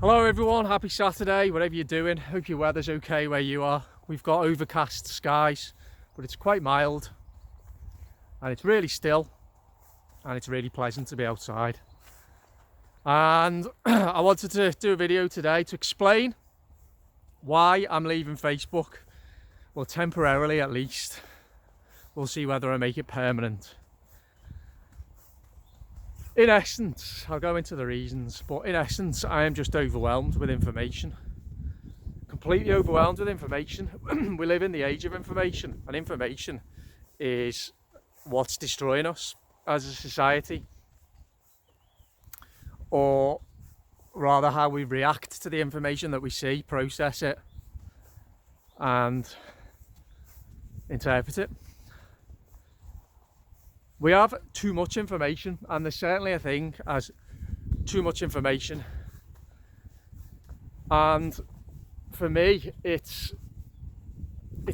Hello everyone, happy Saturday, whatever you're doing. Hope your weather's okay where you are. We've got overcast skies, but it's quite mild and it's really still and it's really pleasant to be outside. And I wanted to do a video today to explain why I'm leaving Facebook. Well, temporarily at least. We'll see whether I make it permanent. In essence, I'll go into the reasons, but in essence, I am just overwhelmed with information. Completely overwhelmed with information. We live in the age of information, and information is what's destroying us as a society. Or rather, how we react to the information that we see, process it, and interpret it. We have too much information, and there's certainly a thing as too much information. And for me, it's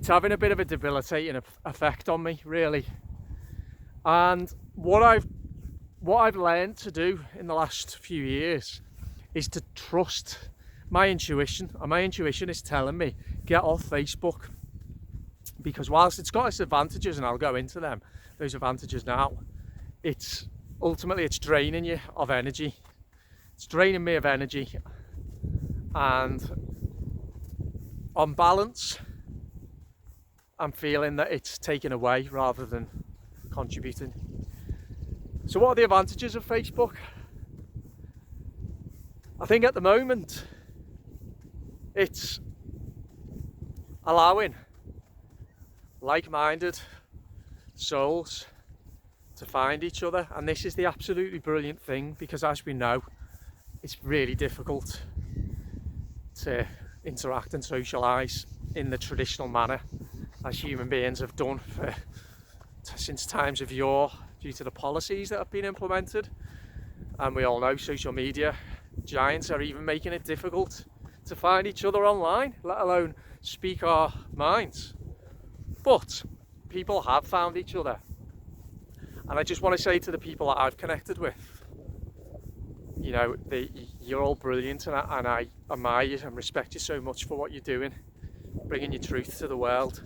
having a bit of a debilitating effect on me, really. And what I've learned to do in the last few years is to trust my intuition, and my intuition is telling me get off Facebook, because whilst it's got its advantages, and I'll go into them, those advantages now, it's draining you of energy. It's draining me of energy, and on balance I'm feeling that it's taken away rather than contributing. So what are the advantages of Facebook? I think at the moment it's allowing like-minded souls to find each other, and this is the absolutely brilliant thing, because as we know, it's really difficult to interact and socialise in the traditional manner as human beings have done since times of yore, due to the policies that have been implemented. And we all know social media giants are even making it difficult to find each other online, let alone speak our minds. But people have found each other, and I just want to say to the people that I've connected with, you know, you're all brilliant, and I admire you and respect you so much for what you're doing, bringing your truth to the world,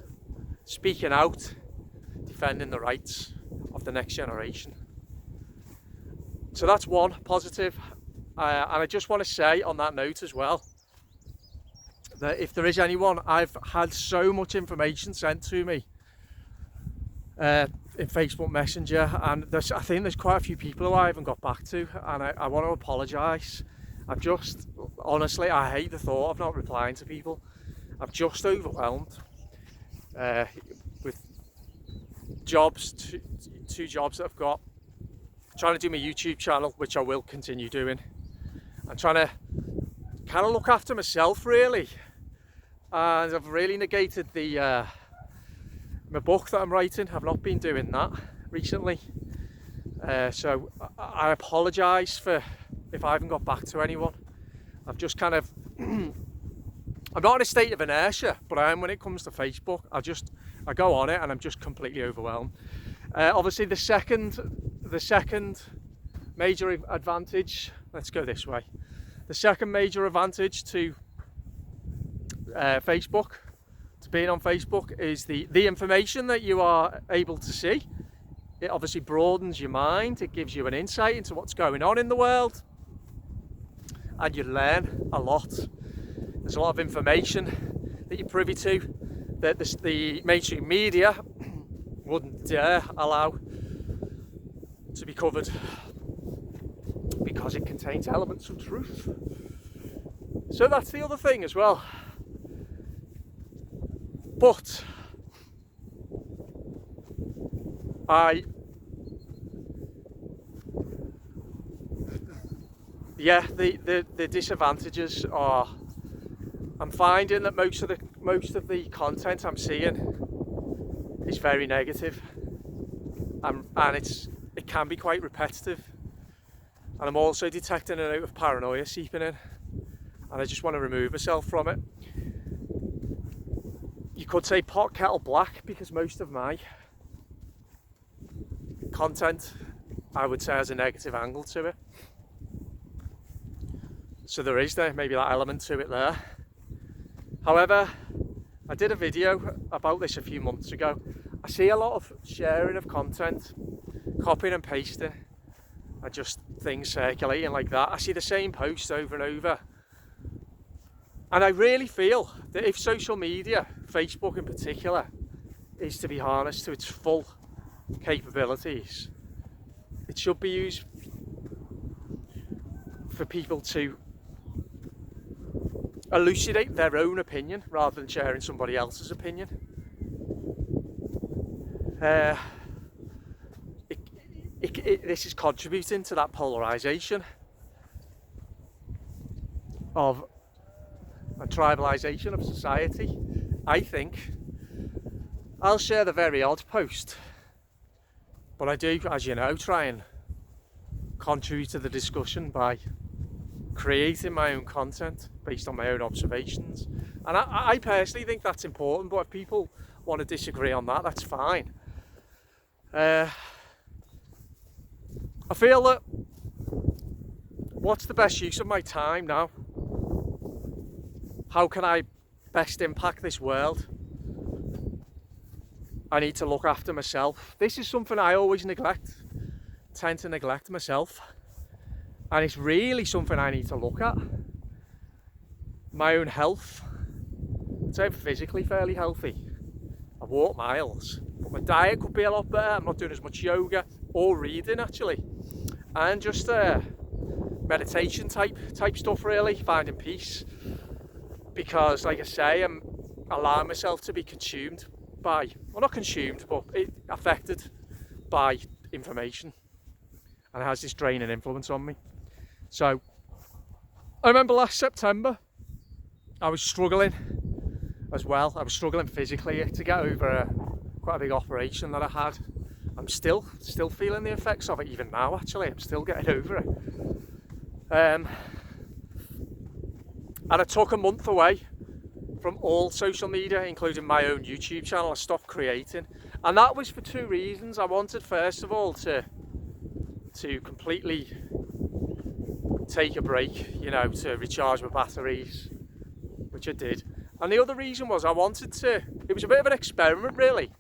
speaking out, defending the rights of the next generation. So that's one positive. And I just want to say on that note as well, that if there is anyone, I've had so much information sent to me in Facebook Messenger, and I think there's quite a few people who I haven't got back to, and I want to apologise. Honestly, I hate the thought of not replying to people. I'm just overwhelmed with jobs, two jobs that I've got. I'm trying to do my YouTube channel, which I will continue doing. I'm trying to kind of look after myself, really, and I've really negated my book that I'm writing. I've not been doing that recently, so I apologise for if I haven't got back to anyone. I've just kind of I'm not in a state of inertia, but I am when it comes to Facebook. I go on it and I'm just completely overwhelmed. Obviously the second major advantage, let's go this way. The second major advantage to Facebook, to being on Facebook, is the information that you are able to see. It obviously broadens your mind. It gives you an insight into what's going on in the world, and you learn a lot. There's a lot of information that you're privy to that the mainstream media wouldn't dare allow to be covered, because it contains elements of truth. So that's the other thing as well. But the disadvantages are, I'm finding that most of the content I'm seeing is very negative, and it can be quite repetitive, and I'm also detecting a note of paranoia seeping in, and I just want to remove myself from it. You could say pot kettle black, because most of my content, I would say, has a negative angle to it. So there is maybe that element to it there. However, I did a video about this a few months ago. I see a lot of sharing of content, copying and pasting, and just things circulating like that. I see the same posts over and over. And I really feel that if social media, Facebook in particular, is to be harnessed to its full capabilities, it should be used for people to elucidate their own opinion rather than sharing somebody else's opinion. This is contributing to that polarisation of a tribalisation of society. I think I'll share the very odd post, but I do, as you know, try and contribute to the discussion by creating my own content based on my own observations. And I personally think that's important, but if people want to disagree on that, that's fine. I feel that what's the best use of my time now? How can I best impact this world? I need to look after myself. This is something I always tend to neglect myself. And it's really something I need to look at. My own health. So I'm physically fairly healthy. I walk miles. But my diet could be a lot better. I'm not doing as much yoga or reading actually. And just meditation type stuff really, finding peace. Because like I say, I'm allowing myself to be consumed by, well not consumed, but affected by information. And it has this draining influence on me. So, I remember last September, I was struggling as well. I was struggling physically to get over quite a big operation that I had. I'm still feeling the effects of it even now actually. I'm still getting over it. And I took a month away from all social media, including my own YouTube channel. I stopped creating. And that was for two reasons. I wanted first of all to completely take a break, you know, to recharge my batteries, which I did. And the other reason was I wanted to, it was a bit of an experiment really,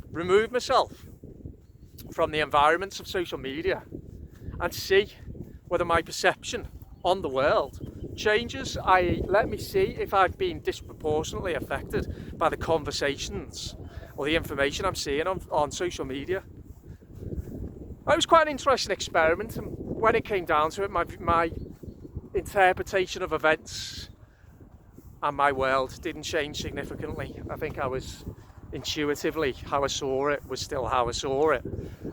remove myself from the environments of social media and see whether my perception on the world changes. Let me see if I've been disproportionately affected by the conversations or the information I'm seeing on social media. It was quite an interesting experiment, and when it came down to it, my interpretation of events and my world didn't change significantly. I think I was intuitively, how I saw it was still how I saw it.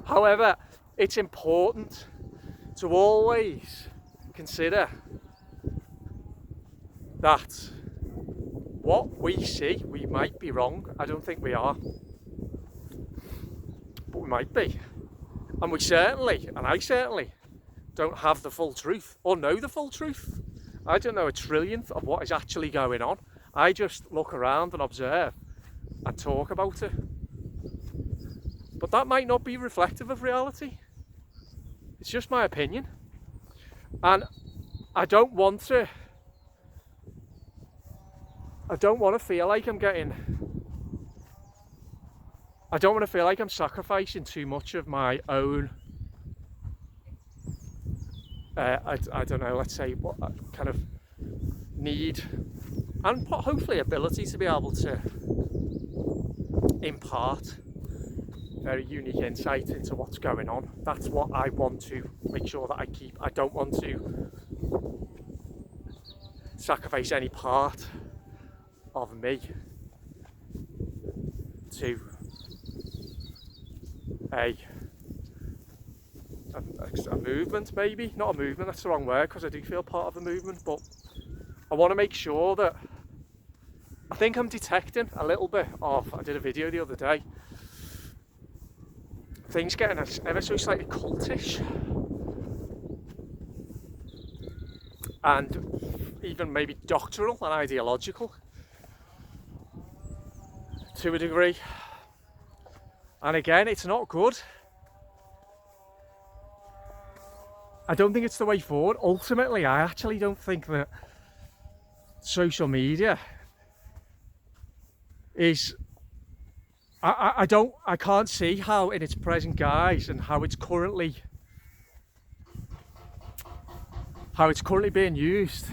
However, it's important to always consider that what we see, we might be wrong. I don't think we are, but we might be. And we certainly, and I certainly, don't have the full truth or know the full truth. I don't know a trillionth of what is actually going on. I just look around and observe and talk about it. But that might not be reflective of reality. It's just my opinion. And I don't want to feel like I'm sacrificing too much of my own, I don't know, let's say, what kind of need and hopefully ability to be able to impart very unique insight into what's going on. That's what I want to make sure that I keep. I don't want to sacrifice any part of me to a movement, maybe. Not a movement, that's the wrong word, because I do feel part of a movement, but I want to make sure that I think I'm detecting a little bit of, I did a video the other day, things getting ever so slightly cultish and even maybe doctrinal and ideological to a degree. And again, it's not good. I don't think it's the way forward. Ultimately, I actually don't think that social media is, I can't see how in its present guise and how it's currently being used,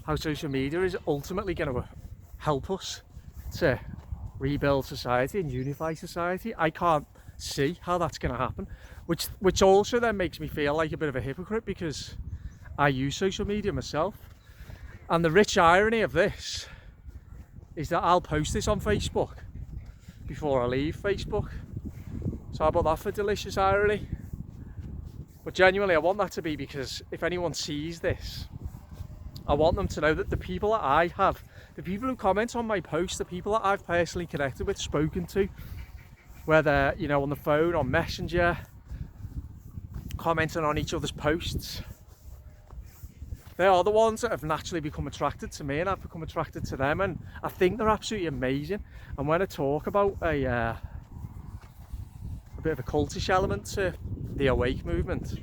how social media is ultimately going to help us to rebuild society and unify society. I can't see how that's going to happen, which also then makes me feel like a bit of a hypocrite, because I use social media myself. And the rich irony of this is that I'll post this on Facebook before I leave Facebook. So how about that for delicious irony? But genuinely, I want that to be, because if anyone sees this, I want them to know that the people that I have, the people who comment on my posts, the people that I've personally connected with, spoken to, whether, you know, on the phone, on Messenger, commenting on each other's posts, they are the ones that have naturally become attracted to me, and I've become attracted to them, and I think they're absolutely amazing. And when I talk about a bit of a cultish element to the Awake movement,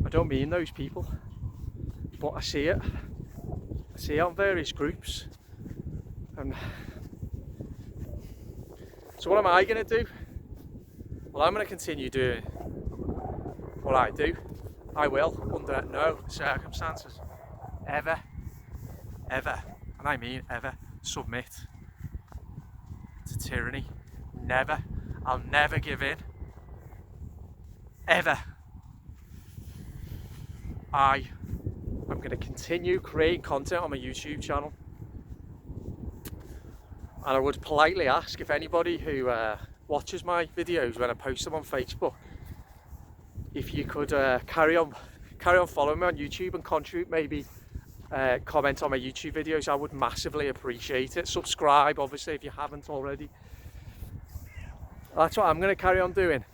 I don't mean those people, but I see it on various groups. And so what am I going to do? Well, I'm going to continue doing what I do. I will, under no circumstances, ever, and I mean ever, submit to tyranny. Never. I'll never give in. Ever. I'm going to continue creating content on my YouTube channel. And I would politely ask if anybody who watches my videos when I post them on Facebook, if you could carry on following me on YouTube and contribute, maybe comment on my YouTube videos. I would massively appreciate it. Subscribe, obviously, if you haven't already. That's what I'm going to carry on doing.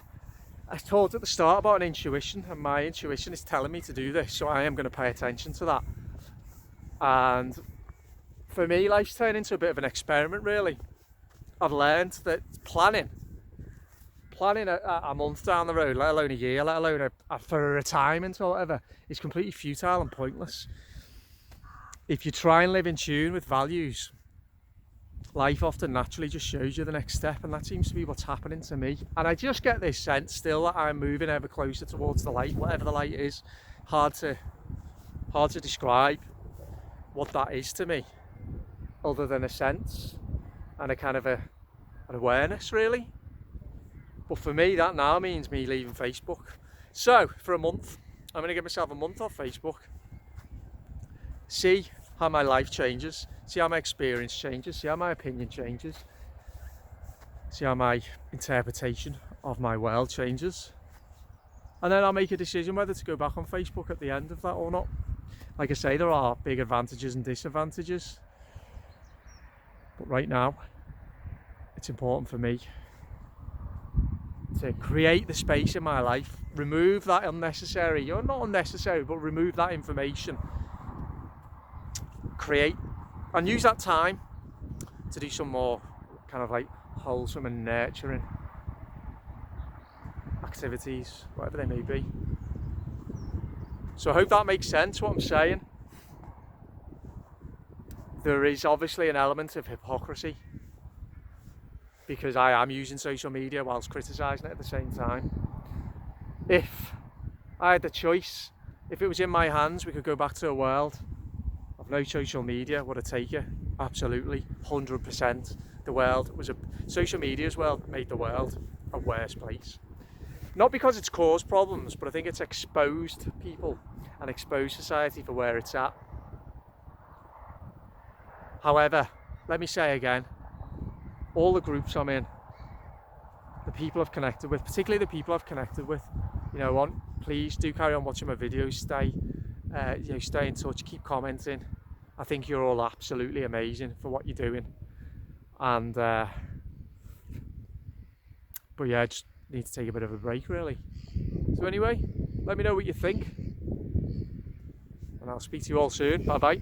I talked at the start about an intuition, and my intuition is telling me to do this, so I am going to pay attention to that. And for me, life's turned into a bit of an experiment, really. I've learned that planning a month down the road, let alone a year, let alone for a retirement or whatever, is completely futile and pointless. If you try and live in tune with values, life often naturally just shows you the next step, and that seems to be what's happening to me. And I just get this sense still that I'm moving ever closer towards the light, whatever the light is. Hard to describe what that is to me, other than a sense and a kind of an awareness, really. But for me, that now means me leaving Facebook. So for a month, I'm going to give myself a month off Facebook, see how my life changes, see how my experience changes, see how my opinion changes, see how my interpretation of my world changes. And then I'll make a decision whether to go back on Facebook at the end of that or not. Like I say, there are big advantages and disadvantages. But right now, it's important for me to create the space in my life, remove that unnecessary, or not unnecessary, but remove that information, create and use that time to do some more kind of like wholesome and nurturing activities, whatever they may be. So I hope that makes sense, what I'm saying. There is obviously an element of hypocrisy, because I am using social media whilst criticising it at the same time. If I had the choice, if it was in my hands, we could go back to a world of no social media. Would I take it? Absolutely, 100%. The world was social media's world made the world a worse place. Not because it's caused problems, but I think it's exposed people and exposed society for where it's at. However, let me say again, all the groups I'm in, the people I've connected with, particularly the people I've connected with, please do carry on watching my videos, stay in touch, keep commenting. I think you're all absolutely amazing for what you're doing. And but yeah, I just need to take a bit of a break, really. So anyway, let me know what you think, and I'll speak to you all soon. Bye bye.